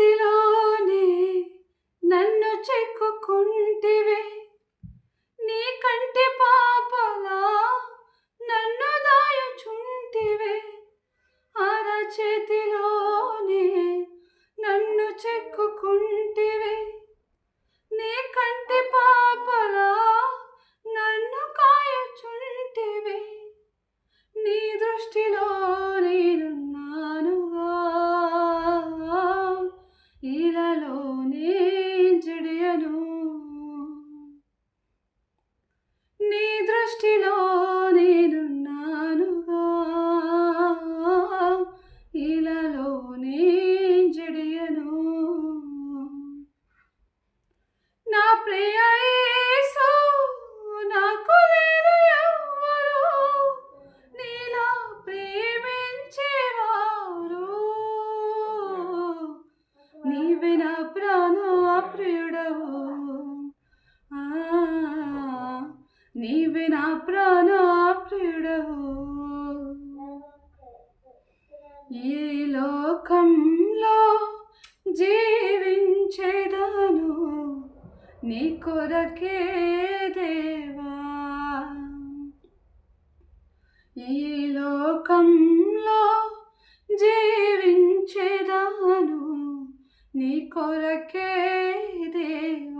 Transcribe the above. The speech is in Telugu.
చేతిలోనే నన్ను చెక్కుకుంటివే, నీ కంటి పాపలా నన్ను దాయుచుంటివే. అరచేతిలోనే నన్ను చెక్కుకుంటివే, నీ కంటి పాపలా నన్ను కాయుచుంటివే. నీ దృష్టిలో నేనున్నానుగా, ఇలాలోనే జడియను. నీ దృష్టిలో నేనున్నానుగా, ఇలాలోనే జడియను. నా ప్రియ యేసు, నాకు లేరు ఎవ్వరు నీలా ప్రేమించేవారు. నీవే నా ప్రాణ ప్రియుడవు, నీవే నా ప్రాణ ప్రియుడవు. ఈ లోకంలో జీవించేదాను నీ కొరకే దేవా. ఈ లోకంలో జీవించేదాను నీ కొరకే దేవా.